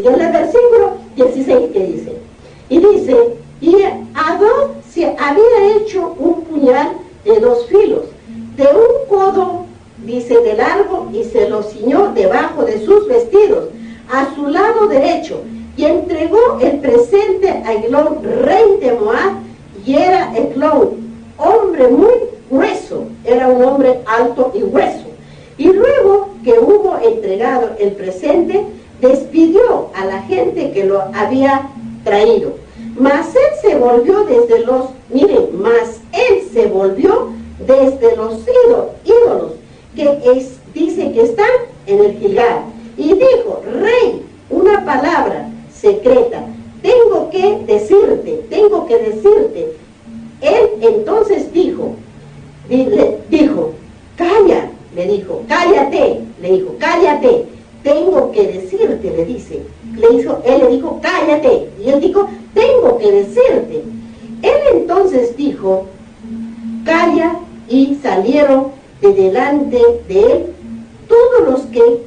Y en el versículo 16 que dice, y Adón se había hecho un puñal de 2 filos, de un codo, dice, de largo, y se lo ciñó debajo de sus vestidos, a su lado derecho, y entregó el presente a Eglón, rey de Moab, y era Eglón hombre muy grueso, era un hombre alto y grueso. Y luego que hubo entregado el presente, despidió a la gente que lo había traído. Mas él se volvió desde los ídolos que dice que están en el Gilgal. Y dijo, rey, una palabra secreta, tengo que decirte. Él entonces dijo, cállate, tengo que decirte, él le dijo, cállate, y él dijo, tengo que decirte. Él entonces dijo, calla, y salieron de delante de él todos los que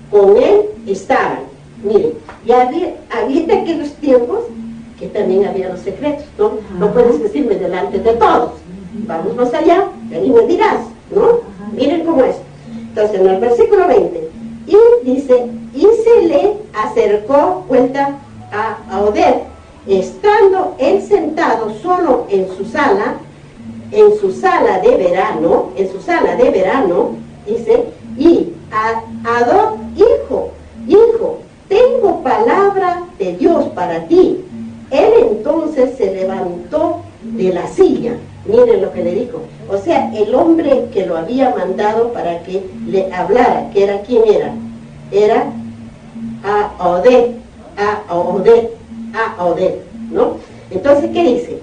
con él estaban. Miren, ya había en aquellos tiempos que también había los secretos, ¿no? No puedes decirme delante de todos, vamos más allá, y me dirás, ¿no? Miren cómo es. Entonces en el versículo 20, y dice, y se le acercó vuelta a Oded, estando él sentado solo en su sala de verano, dice, y Adón, hijo, tengo palabra de Dios para ti. Él entonces se levantó de la silla. Miren lo que le dijo. O sea, el hombre que lo había mandado para que le hablara, que era, ¿quién era? Era a Oded, ¿no? Entonces, ¿qué dice?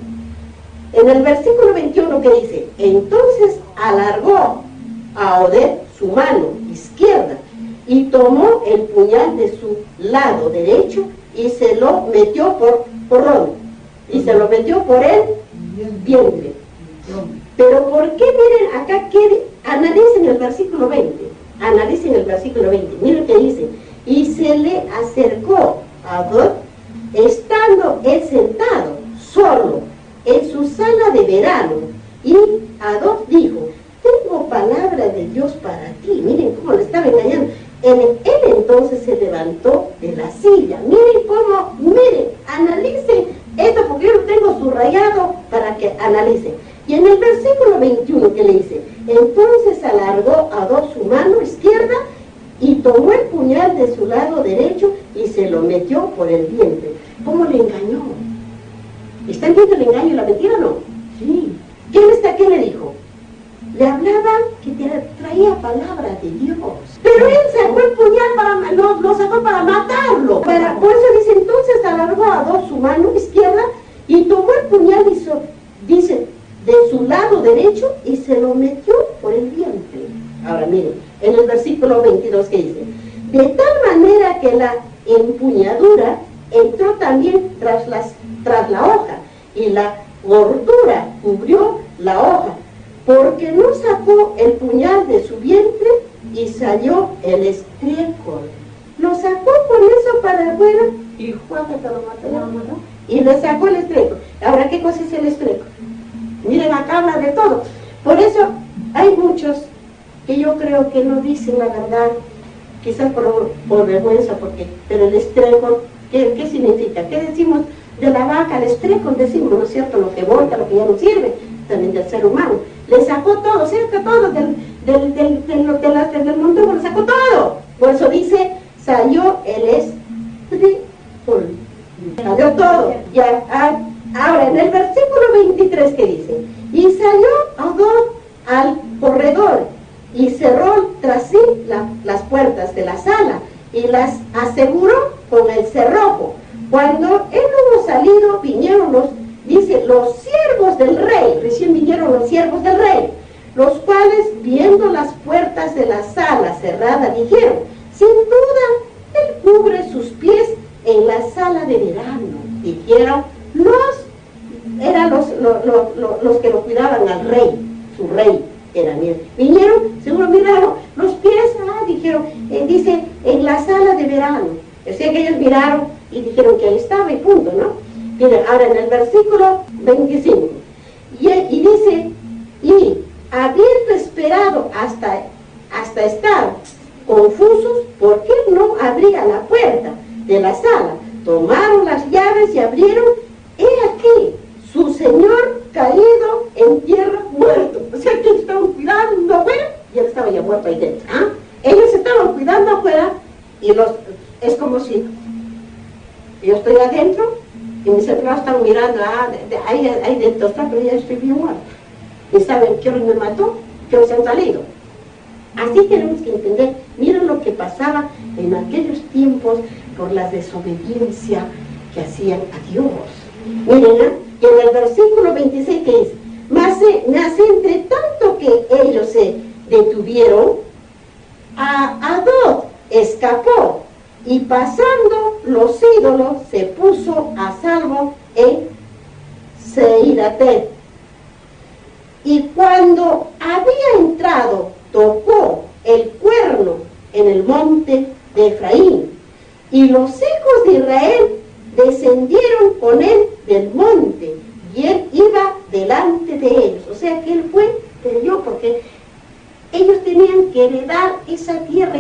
En el versículo 21 que dice, entonces alargó a Oded su mano izquierda y tomó el puñal de su lado derecho y se lo metió por el vientre. Pero ¿por qué? Miren acá, analicen el versículo 20, miren que dice, y se le acercó a Adón, estando él sentado solo en su sala de verano, y Adón dijo, tengo palabra de Dios para ti. Miren cómo le estaba engañando. Él entonces se levantó de la silla. Miren, analicen esto porque yo lo tengo subrayado para que analicen. Y en el versículo 21 que le dice, entonces alargó Adón su mano izquierda y tomó el puñal de su lado derecho y se lo metió por el vientre. ¿Cómo le engañó? ¿Están viendo el engaño y la mentira o no? Sí. ¿Qué le dijo? Le hablaba que traía palabra de Dios. Pero él sacó el puñal lo sacó para matarlo. Por eso dice, entonces alargó a Adón su mano izquierda y tomó el puñal, dice, de su lado derecho y se lo metió por el vientre. Ahora miren, en el versículo 22 que dice, de tal manera que la empuñadura entró también tras la hoja y la gordura cubrió la hoja, porque no sacó el puñal de su vientre y salió el estrécol. Lo sacó con eso para afuera y Juanita lo mató. Y le sacó el estrécol. Ahora, ¿qué cosa es el estrécol? Miren, acá habla de todo. Por eso hay muchos que yo creo que no dicen la verdad, quizás por vergüenza, pero el estrécol, ¿qué significa? ¿Qué decimos de la vaca? El estrécol decimos, ¿no es cierto? Lo que bota, lo que ya no sirve, también del ser humano. Le sacó todo, ¿cierto? Todo del montón, le sacó todo. Por eso dice, salió el estrécol. Salió todo. Ya, ahora, en el versículo 23 que dice, y salió Adón al corredor y cerró tras sí las puertas de la sala y las aseguró con el cerrojo. Cuando él hubo salido, vinieron los siervos del rey, recién vinieron los siervos del rey, los cuales, viendo las puertas de la sala cerrada, dijeron, sin duda, él cubre sus pies en la sala de verano. Dijeron, eran los que lo cuidaban al rey, su rey era. Vinieron, seguro miraron los pies, dijeron, dice, en la sala de verano. O sea que ellos miraron miraron y dijeron que ahí estaba y punto, ¿no? Miren, ahora en el versículo 25, y dice, y habiendo esperado hasta estar confusos, ¿por qué no abría la puerta de la sala? Tomaron las llaves y abrieron, he aquí, su señor caído en tierra muerto. O sea, que estaban cuidando afuera y él estaba ya muerto ahí dentro. ¿Ah? Ellos estaban cuidando afuera y es como si yo estoy adentro y mis hermanos están mirando, ahí dentro está, pero ya estoy bien muerto. Y saben que hoy me mató, que hoy se han salido. Así tenemos que entender, miren lo que pasaba en aquellos tiempos por la desobediencia que hacían a Dios. Miren, y en el versículo 26 que es, mas entre tanto que ellos se detuvieron, Adad escapó y pasando los ídolos se puso a salvo en Seiratet. Y cuando había entrado, tocó el cuerno en el monte de Efraín, y los hijos de Israel descendieron con él del monte, y él iba delante de ellos. O sea que él peleó, porque ellos tenían que heredar esa tierra,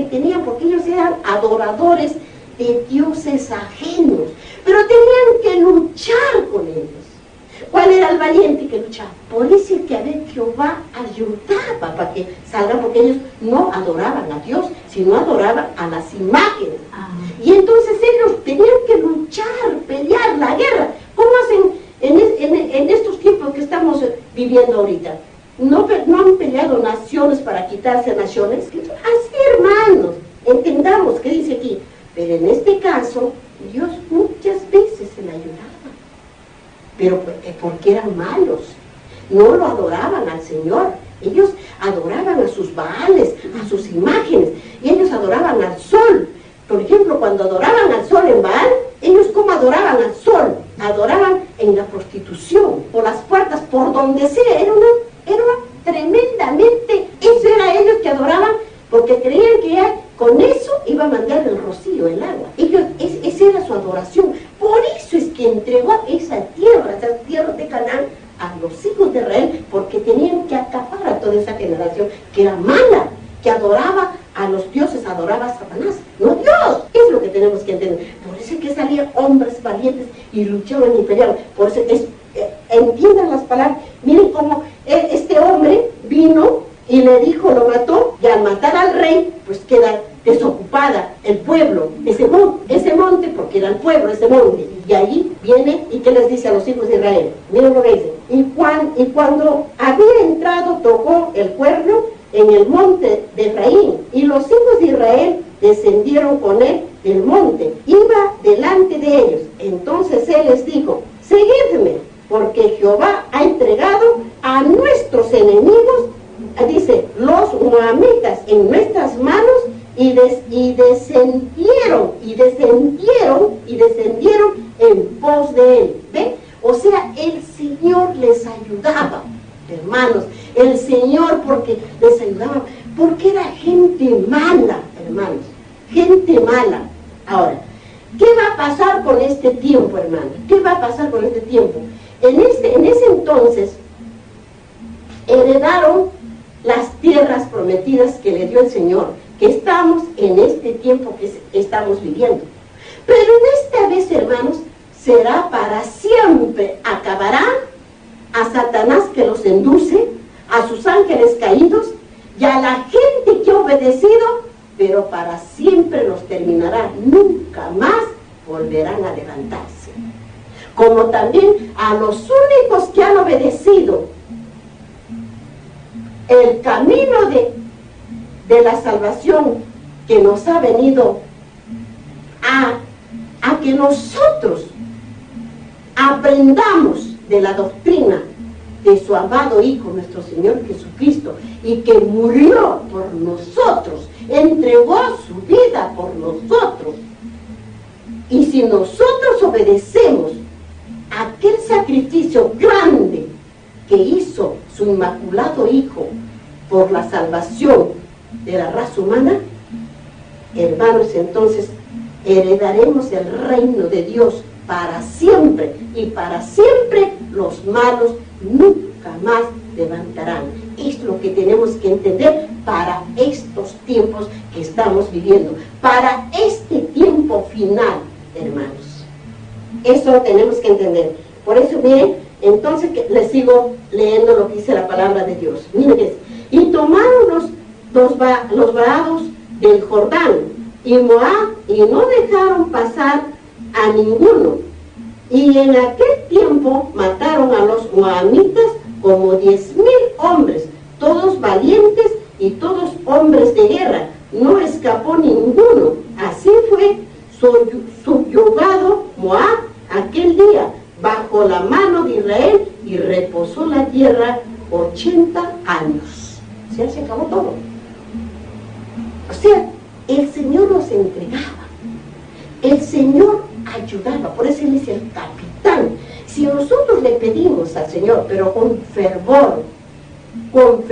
porque ellos eran adoradores de dioses ajenos, pero tenían que luchar con ellos. ¿Cuál era el valiente que luchaba? Por eso es que a ver, Jehová ayudaba para que salgan, porque ellos no adoraban a Dios, sino adoraban a las imágenes. Y entonces ellos tenían que luchar, pelear la guerra. ¿Cómo hacen en estos tiempos que estamos viviendo ahorita? ¿No han peleado naciones para quitarse naciones? Así, hermanos, entendamos que dice aquí. Pero en este caso, Dios muchas veces se le ayudaba. Pero porque eran malos, no lo adoraban al Señor. Ellos adoraban a sus baales, a sus imágenes, y ellos adoraban al sol. Por ejemplo, cuando adoraban al sol en Baal, ellos ¿cómo adoraban al sol? Adoraban en la prostitución, por las puertas, por donde sea. Era tremendamente, eso era ellos que adoraban, porque creían que con eso iba a mandar el rocío, el agua. Esa era su adoración. Por eso es que entregó esa tierra de Canaán, a los hijos de Israel, porque tenían que acabar a toda esa generación que era mala, que adoraba a los dioses, adoraba a Satanás, no Dios. Es lo que tenemos que entender. Por eso es que salían hombres valientes y luchaban y peleaban. Por eso entiendan las palabras. Miren cómo este hombre vino y le dijo, lo mató, y al matar al rey, pues queda desocupada el pueblo, ese monte, porque era el pueblo, ese monte. Y ahí viene, ¿y qué les dice a los hijos de Israel? Miren lo que dice. Y cuando había entrado, tocó el cuerno en el monte de Efraín, y los hijos de Israel descendieron con él del monte, iba delante de ellos. Entonces él les dijo, seguidme, porque Jehová ha entregado a nuestros enemigos, dice, los moabitas en nuestras manos, y descendieron en pos de él. ¿Ve? O sea, el Señor les ayudaba, hermanos. El Señor porque les ayudaba, porque era gente mala, hermanos. Gente mala. Ahora, ¿qué va a pasar con este tiempo, hermanos? ¿Qué va a pasar con este tiempo? En ese entonces, heredaron las tierras prometidas que le dio el Señor, que estamos en este tiempo que estamos viviendo. Pero en esta vez, hermanos, será para siempre. Acabará a Satanás que los induce, a sus ángeles caídos y a la gente que ha obedecido, pero para siempre los terminará. Nunca más volverán a levantarse. Como también a los únicos que han obedecido el camino de la salvación que nos ha venido a que nosotros aprendamos de la doctrina de su amado Hijo, nuestro Señor Jesucristo, y que murió por nosotros, entregó su vida por nosotros. Y si nosotros obedecemos aquel sacrificio grande que hizo su inmaculado Hijo por la salvación de la raza humana, hermanos, entonces heredaremos el reino de Dios para siempre, y para siempre los malos nunca más levantarán. Es lo que tenemos que entender para estos tiempos que estamos viviendo, para este tiempo final, hermanos. Eso tenemos que entender. Por eso, miren, entonces les sigo leyendo lo que dice la palabra de Dios. Miren, y tomaron los vados del Jordán y Moab, y no dejaron pasar a ninguno. Y en aquel tiempo mataron a los moabitas como 10,000 hombres, todos valientes y todos hombres de guerra. No escapó ninguno. Así fue subyugado Moab aquel día bajo la mano de Israel, y reposó la tierra 80 años. O sea, se acabó todo. O sea, el Señor nos entregaba, el Señor ayudaba. Por eso Él es el capitán. Si nosotros le pedimos al Señor, pero con fervor, con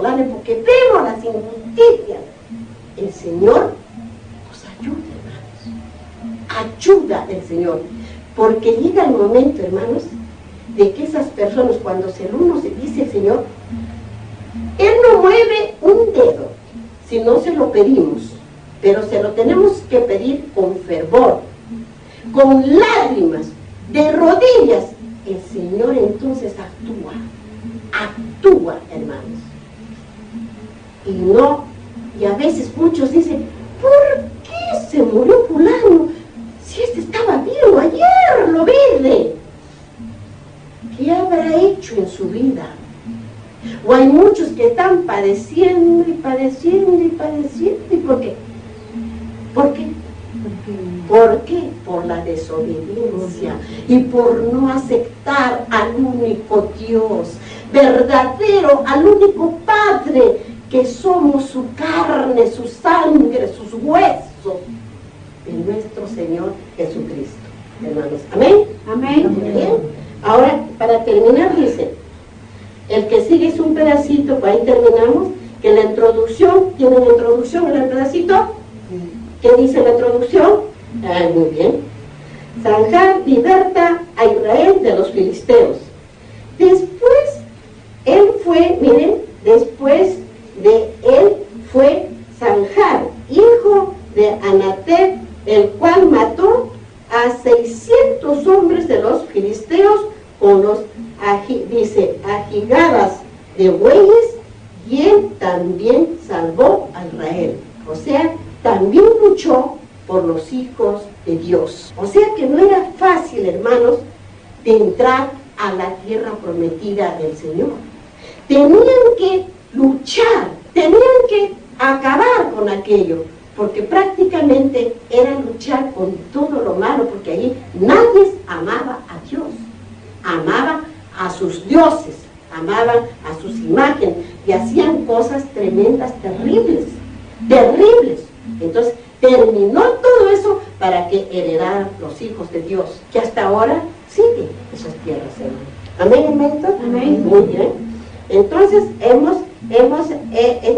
ánimo, porque vemos las injusticias, el Señor nos ayuda, hermanos. Ayuda el Señor. Porque llega el momento, hermanos, de que esas personas, cuando uno se dice al Señor, Él no mueve un dedo si no se lo pedimos, pero se lo tenemos que pedir con fervor, con lágrimas, de rodillas. El Señor entonces actúa, hermanos. Y a veces muchos dicen, ¿por qué se murió fulano? Si este estaba vivo ayer, lo vi. ¿Qué habrá hecho en su vida? O hay muchos que están padeciendo y padeciendo y padeciendo. ¿Y por qué? ¿Por qué? ¿Por qué? Por la desobediencia y por no aceptar al único Dios verdadero, al único Padre, que somos su carne, su sangre, sus huesos, de nuestro Señor Jesucristo, hermanos. ¿Amén? Amén. Bien. Ahora, para terminar, dice, el que sigue es un pedacito, ahí terminamos, que la introducción, ¿tiene una introducción en el pedacito? ¿Qué dice la introducción? Muy bien. Sanjar liberta a Israel de los filisteos. Después, él fue, miren, después de él fue Sanjar, hijo de Anatet, el cual mató a 600 hombres de los filisteos con los, ajigadas de bueyes, y él también salvó a Israel. O sea, también luchó por los hijos de Dios. O sea que no era fácil, hermanos, de entrar a la tierra prometida del Señor. Tenían que luchar, tenían que acabar con aquello, porque prácticamente era luchar con todo lo malo, porque allí nadie amaba a Dios, amaba a sus dioses, amaban a sus imágenes, y hacían cosas tremendas, terribles. Entonces terminó todo eso para que heredaran los hijos de Dios, que hasta ahora siguen esas tierras, hermanos. ¿Amén, hermano? Amén. Muy bien. Entonces hemos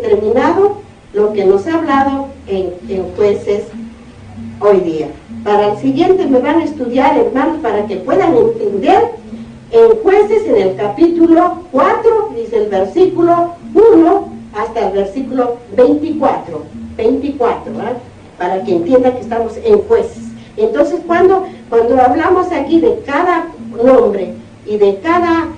terminado lo que nos ha hablado en Jueces hoy día. Para el siguiente me van a estudiar, hermanos, para que puedan entender en Jueces, en el capítulo 4, dice el versículo 1 hasta el versículo 24, ¿verdad? Para que entiendan que estamos en Jueces. Entonces, cuando hablamos aquí de cada nombre y de cada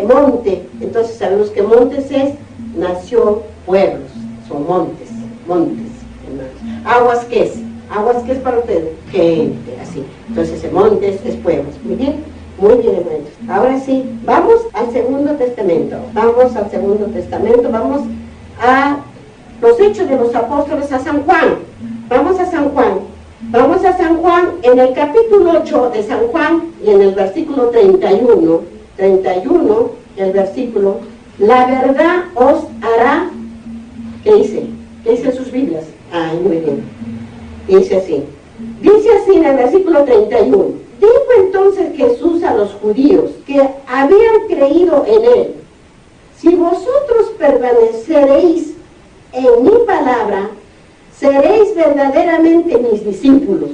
monte, entonces sabemos que montes es nación, pueblos, son montes, hermanos. Aguas, ¿qué es? Aguas, ¿qué es para ustedes? Gente, así. Entonces, montes es pueblos. Muy bien, hermanos. Ahora sí, vamos al Segundo Testamento. Vamos a los Hechos de los Apóstoles, a San Juan. Vamos a San Juan en el capítulo 8 de San Juan, y en el versículo 31, el versículo, la verdad os hará, ¿qué dice? ¿Qué dice en sus Biblias? Muy bien. Dice así en el versículo 31. Dijo entonces Jesús a los judíos que habían creído en él: si vosotros permaneceréis en mi palabra, seréis verdaderamente mis discípulos,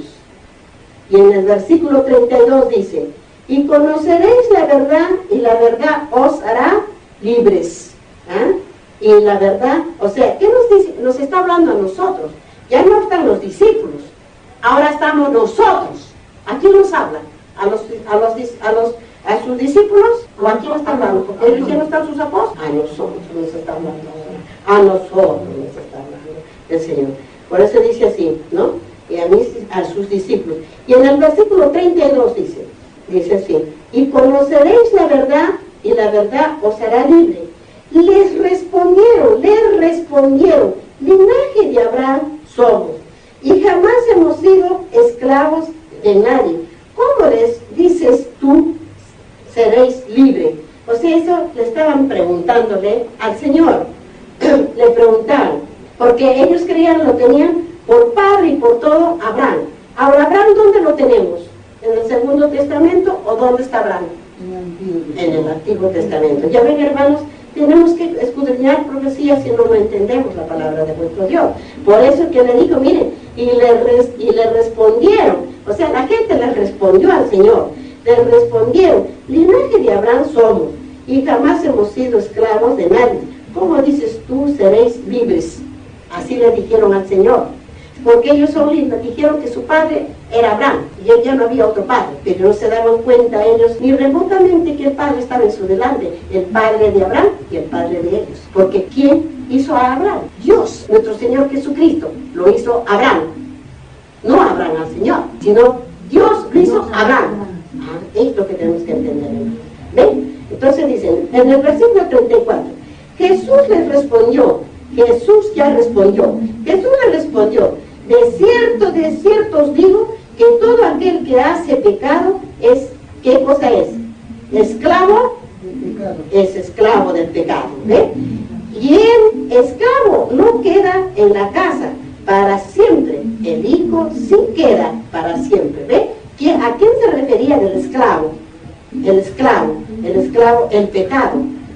Y en el versículo 32 dice, y conoceréis la verdad, y la verdad os hará libres. ¿Ah? Y la verdad, o sea, ¿qué nos dice? Nos está hablando a nosotros. Ya no están los discípulos, ahora estamos nosotros. ¿A quién nos habla? ¿A sus discípulos? ¿O a quién está hablando? Porque ellos ya no están sus apóstoles. A nosotros nos está hablando ahora. A nosotros nos está hablando el Señor. Por eso dice así, ¿no? Y a sus discípulos. Y en el versículo 32 dice así, y conoceréis la verdad, y la verdad os hará libre. Les respondieron, linaje de Abraham somos, y jamás hemos sido esclavos de nadie. ¿Cómo les dices tú, seréis libres? O sea, eso le estaban preguntándole al Señor. Le preguntaron, porque ellos creían, lo tenían por padre y por todo Abraham. Ahora, ¿Abraham dónde lo tenemos? ¿En el Segundo Testamento o dónde está Abraham? En el Antiguo Testamento. Ya ven, hermanos, tenemos que escudriñar profecías si no entendemos la palabra de nuestro Dios. Por eso que le dijo, miren, y le respondieron, o sea, la gente le respondió al Señor, le respondieron, linaje de Abraham somos, y jamás hemos sido esclavos de nadie. ¿Cómo dices tú, seréis libres? Así le dijeron al Señor, porque ellos dijeron que su padre era Abraham, y ya no había otro padre, pero no se daban cuenta ellos ni remotamente que el padre estaba en su delante, el padre de Abraham y el padre de ellos. Porque ¿quién hizo a Abraham? Dios, nuestro Señor Jesucristo, lo hizo Abraham. No Abraham al Señor, sino Dios lo hizo a Abraham. Es lo que tenemos que entender. ¿Ven? Entonces dicen, en el versículo 34, Jesús les respondió, Jesús le respondió, de cierto os digo, que todo aquel que hace pecado es, ¿qué cosa es? Esclavo, es esclavo del pecado, ¿ve? Y el esclavo no queda en la casa para siempre, el hijo sí queda para siempre, ¿ve? ¿A quién se refería del esclavo?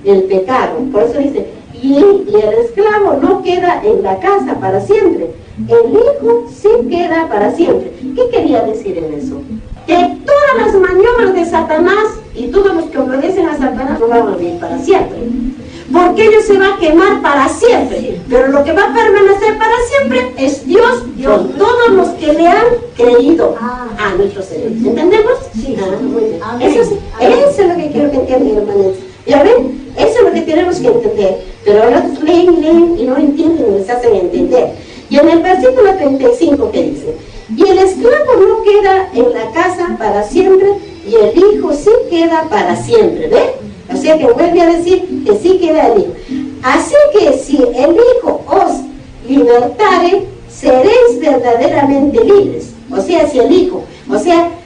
El pecado, por eso dice, y el esclavo no queda en la casa para siempre, el hijo sí queda para siempre. ¿Qué quería decir en eso? Que todas las maniobras de Satanás y todos los que obedecen a Satanás no van a vivir para siempre, porque ellos se van a quemar para siempre, pero lo que va a permanecer para siempre es Dios con todos los que le han creído a nuestro Señor. ¿Entendemos? Sí. Muy bien. Eso es lo que quiero que entiendan, hermanos. ¿Ya ven? Eso es lo que tenemos que entender. Pero ahora leen y no entienden y les hacen entender. Y en el versículo 35 que dice, y el esclavo no queda en la casa para siempre, y el hijo sí queda para siempre. ¿Ven? O sea que vuelve a decir que sí queda el hijo. Así que si el hijo os libertare, seréis verdaderamente libres. O sea,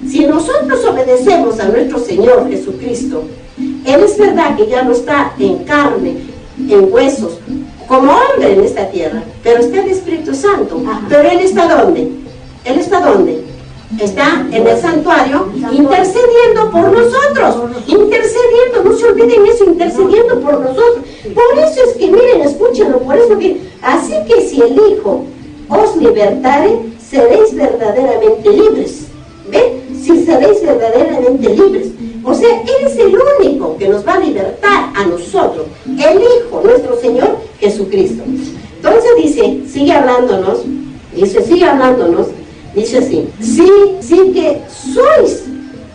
si nosotros obedecemos a nuestro Señor Jesucristo, Él es verdad que ya no está en carne, en huesos, como hombre en esta tierra, pero está el Espíritu Santo. Pero Él está ¿dónde? ¿Él está dónde? Está en el santuario intercediendo por nosotros, intercediendo, no se olviden eso, intercediendo por nosotros. Por eso es que, miren, escúchenlo, por eso que, así que si el Hijo os libertare, seréis verdaderamente libres. ¿Ven? Si seréis verdaderamente libres. O sea, Él es el único que nos va a libertar a nosotros, el Hijo, nuestro Señor Jesucristo. Entonces dice, sigue hablándonos, dice así, sí que sois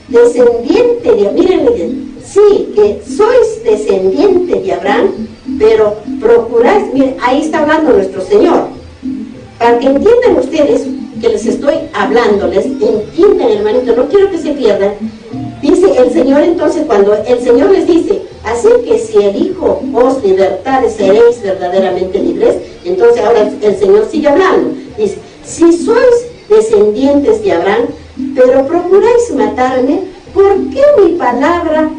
descendiente de, miren, sí que sois descendiente de Abraham, pero procuráis, miren, ahí está hablando nuestro Señor, para que entiendan ustedes que les estoy hablando, les entiendan, hermanito, no quiero que se pierdan. Dice el Señor entonces, cuando el Señor les dice, así que si el Hijo os libertare, seréis verdaderamente libres. Entonces ahora el Señor sigue hablando, dice, si sois descendientes de Abraham, pero procuráis matarme, ¿por qué mi palabra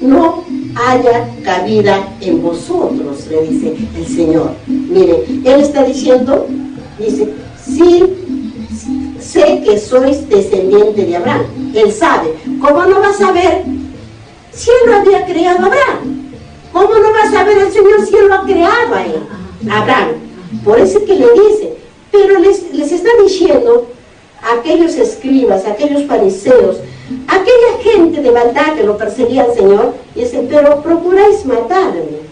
no haya cabida en vosotros? Le dice el Señor. Mire, Él está diciendo, dice, sí, sé que sois descendiente de Abraham. Él sabe. ¿Cómo no va a saber si Él lo había creado a Abraham? ¿Cómo no va a saber el Señor si Él lo ha creado a él, a Abraham? Por eso es que le dice, pero les está diciendo, aquellos escribas, aquellos fariseos, aquella gente de maldad que lo perseguía al Señor, dice, pero procuráis matarme,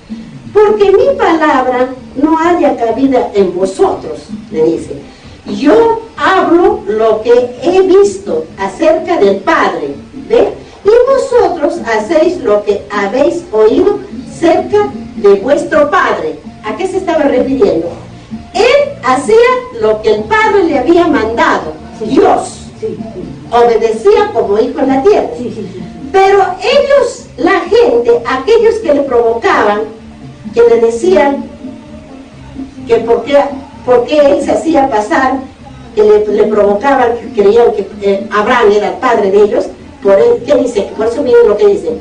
porque mi palabra no haya cabida en vosotros, le dice. Yo hablo lo que he visto acerca del Padre, ¿ve? Y vosotros hacéis lo que habéis oído cerca de vuestro Padre. ¿A qué se estaba refiriendo? Él hacía lo que el Padre le había mandado, Dios. Obedecía como hijo en la tierra. Pero ellos, la gente, aquellos que le provocaban, que le decían que por qué él se hacía pasar, que le provocaban, que creían que Abraham era el padre de ellos, ¿qué dice? Por eso miren lo que dice.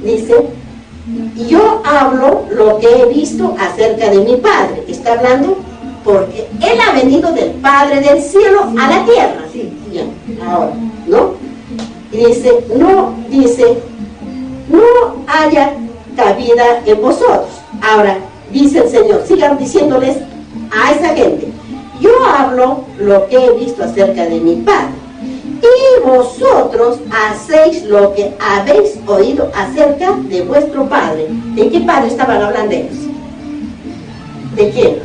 Dice, yo hablo lo que he visto acerca de mi Padre. Está hablando porque Él ha venido del Padre del cielo a la tierra. Bien, ahora, ¿no? Y dice, no haya cabida en vosotros. Ahora, dice el Señor, sigan diciéndoles a esa gente, yo hablo lo que he visto acerca de mi Padre, y vosotros hacéis lo que habéis oído acerca de vuestro Padre. ¿De qué Padre estaban hablando ellos? ¿De quién?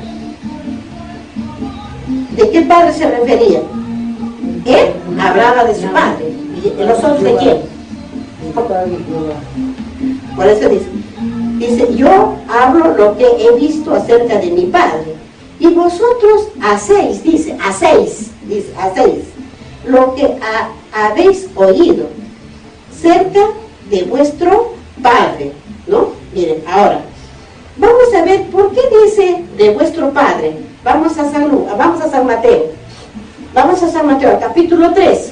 ¿De qué Padre se refería? Él hablaba de su Padre. ¿Y los otros de quién? Por eso dice, yo hablo lo que he visto acerca de mi Padre, y vosotros hacéis, hacéis lo que habéis oído cerca de vuestro Padre, ¿no? Miren, ahora, vamos a ver por qué dice de vuestro Padre. Vamos a San Mateo. Vamos a San Mateo, capítulo 3.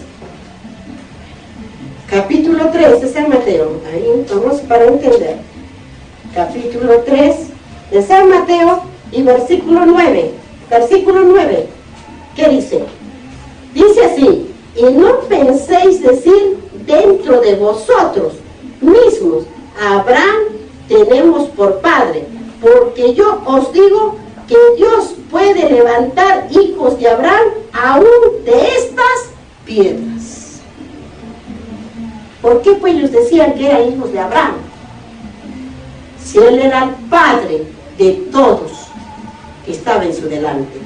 Capítulo 3 de San Mateo. Ahí vamos para entender. Capítulo 3 de San Mateo y versículo 9. Versículo 9. ¿Qué dice? Dice así, y no penséis decir dentro de vosotros mismos, Abraham tenemos por padre, porque yo os digo que Dios puede levantar hijos de Abraham aún de estas piedras. ¿Por qué pues ellos decían que eran hijos de Abraham? Si él era el padre de todos que estaba en su delante.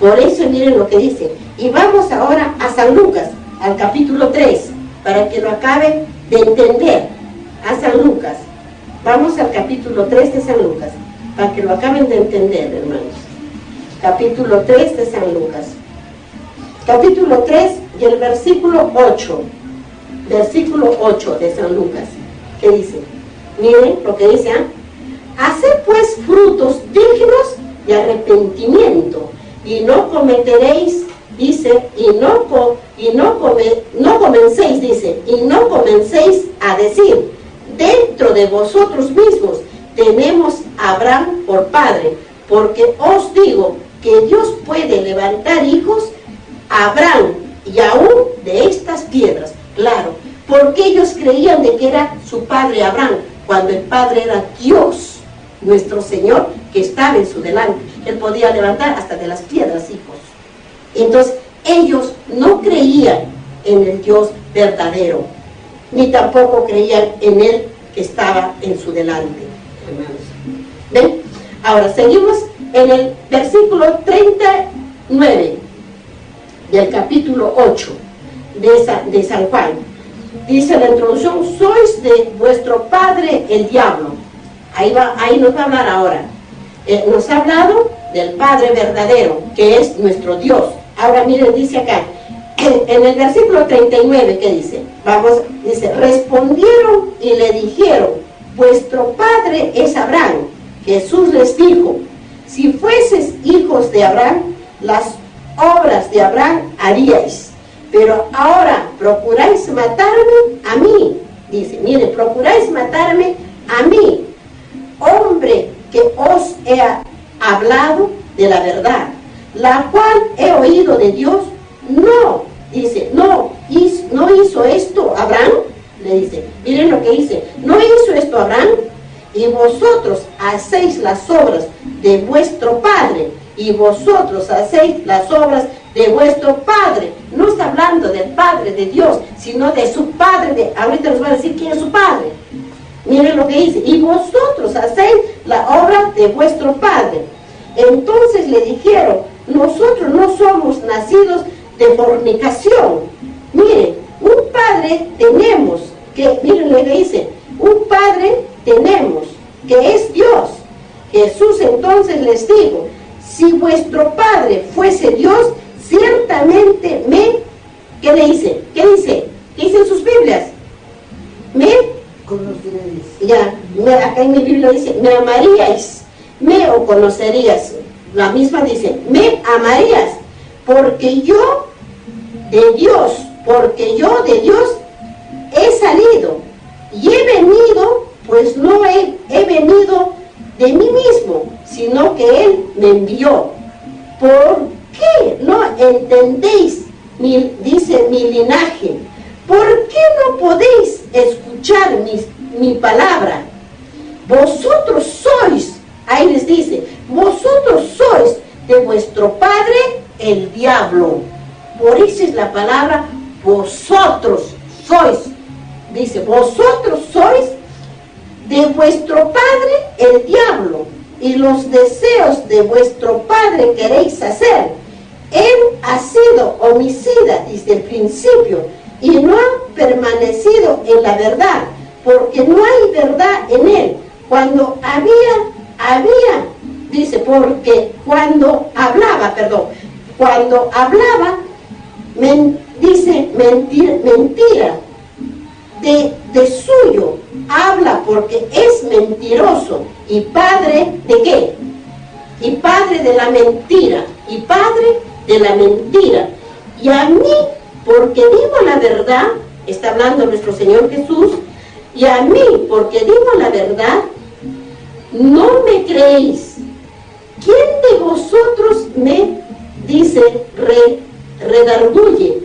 Por eso miren lo que dice. Y vamos ahora a San Lucas, al capítulo 3, para que lo acaben de entender. A San Lucas. Vamos al capítulo 3 de San Lucas, para que lo acaben de entender, hermanos. Capítulo 3 de San Lucas. Capítulo 3 y el versículo 8. Versículo 8 de San Lucas. ¿Qué dice? Miren lo que dice. Haced pues frutos dignos de arrepentimiento, y no cometeréis, dice, no comencéis, dice, y no comencéis a decir dentro de vosotros mismos, tenemos a Abraham por padre, porque os digo que Dios puede levantar hijos a Abraham y aún de estas piedras. Claro, porque ellos creían de que era su padre Abraham, cuando el padre era Dios, nuestro Señor, que estaba en su delante. Él podía levantar hasta de las piedras hijos. Entonces, ellos no creían en el Dios verdadero, ni tampoco creían en Él que estaba en su delante, hermanos. ¿Ven? Ahora, seguimos en el versículo 39 del capítulo 8 de San Juan. Dice la introducción, sois de vuestro padre el diablo. Ahí nos va a hablar ahora. Nos ha hablado del Padre verdadero, que es nuestro Dios. Ahora miren, dice acá, en el versículo 39, ¿qué dice? Dice, respondieron y le dijeron, vuestro padre es Abraham. Jesús les dijo, si fueses hijos de Abraham, las obras de Abraham haríais. Pero ahora procuráis matarme a mí. Dice, mire, procuráis matarme a mí, hombre que os he hablado de la verdad, la cual he oído de Dios. No, dice, no hizo esto Abraham. Le dice, miren lo que dice, no hizo esto Abraham, y vosotros hacéis las obras de vuestro padre, y vosotros hacéis las obras de vuestro padre. No está hablando del Padre de Dios, sino de su Padre. Ahorita nos va a decir quién es su Padre. Miren lo que dice: y vosotros hacéis la obra de vuestro Padre. Entonces le dijeron: nosotros no somos nacidos de fornicación. Miren, un Padre tenemos, miren lo que dice, un Padre tenemos, que es Dios. Jesús entonces les dijo: si vuestro Padre fuese Dios, ciertamente ¿qué le dice? ¿Qué dice? ¿Qué dice en sus Biblias? Acá en mi Biblia dice: me amaríais, o conocerías. La misma dice: me amarías, porque yo de Dios he salido y he venido, pues no he venido de mí mismo, sino que Él me envió. ¿Por qué no entendéis dice mi linaje? ¿Por qué no podéis escuchar mi palabra? Vosotros sois, ahí les dice, vosotros sois de vuestro padre el diablo. Por eso es la palabra vosotros sois. Dice, vosotros sois de vuestro padre el diablo, y los deseos de vuestro padre queréis hacer. Él ha sido homicida desde el principio y no ha permanecido en la verdad, porque no hay verdad en él. Cuando dice, porque cuando hablaba, dice mentira, de suyo habla, porque es mentiroso y padre de qué, y padre de la mentira, y a mí, porque digo la verdad, está hablando nuestro Señor Jesús, y a mí, porque digo la verdad, no me creéis. ¿Quién de vosotros me dice redarguye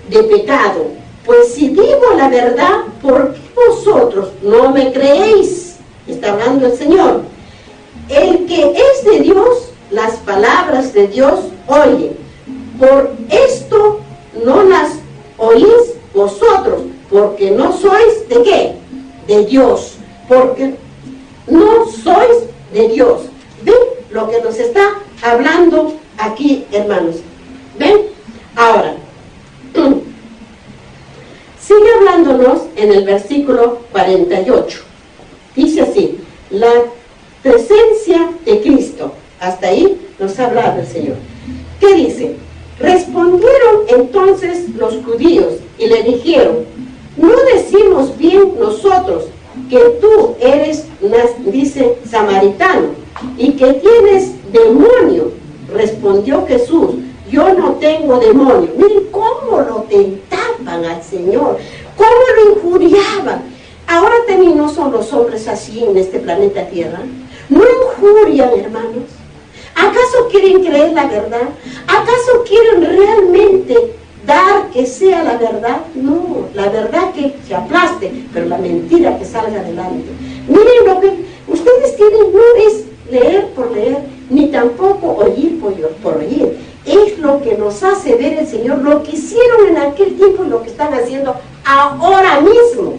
de pecado? Pues si digo la verdad, ¿por qué vosotros no me creéis? Está hablando el Señor. El que es de Dios, las palabras de Dios oye. Por esto no las oís vosotros, porque no sois de qué, de Dios, porque no sois de Dios. ¿Ven lo que nos está hablando aquí, hermanos? ¿Ven? Ahora, sigue hablándonos en el versículo 48. Dice así: la presencia de Cristo. Hasta ahí nos ha hablado el Señor. ¿Qué dice? Respondieron entonces los judíos y le dijeron: ¿no decimos bien nosotros que tú eres, dice, samaritano, y que tienes demonio? Respondió Jesús: yo no tengo demonio. Miren cómo lo tentaban al Señor, cómo lo injuriaban. Ahora también no son los hombres así en este planeta Tierra. ¿No injurian, hermanos? ¿Acaso quieren creer la verdad? ¿Acaso quieren realmente dar que sea la verdad? No, la verdad que se aplaste, pero la mentira que salga adelante. Miren lo que ustedes tienen, no es leer por leer, ni tampoco oír por oír. Es lo que nos hace ver el Señor, lo que hicieron en aquel tiempo y lo que están haciendo ahora mismo,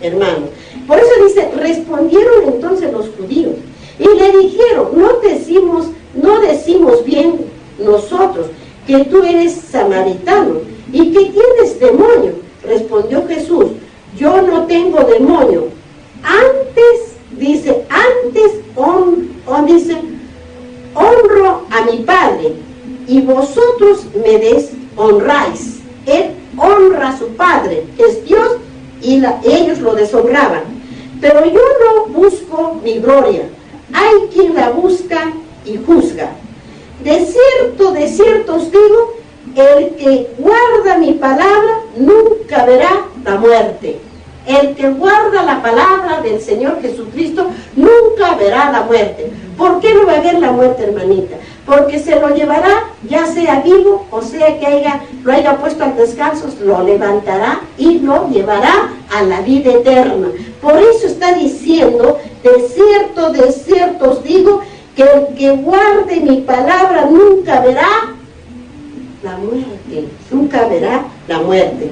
hermanos. Por eso dice, respondieron entonces los judíos y le dijeron: no decimos bien nosotros que tú eres samaritano y que tienes demonio. Respondió Jesús: yo no tengo demonio. Antes honro a mi Padre y vosotros me deshonráis. Él honra a su Padre, que es Dios, y ellos lo deshonraban. Pero yo no busco mi gloria. Hay quien la busca y juzga. De cierto os digo, el que guarda mi palabra nunca verá la muerte. El que guarda la palabra del Señor Jesucristo nunca verá la muerte. ¿Por qué no va a ver la muerte, hermanita? Porque se lo llevará, ya sea vivo o sea que lo haya puesto al descanso, lo levantará y lo llevará a la vida eterna. Por eso está diciendo: de cierto os digo, que el que guarde mi palabra nunca verá la muerte, nunca verá la muerte.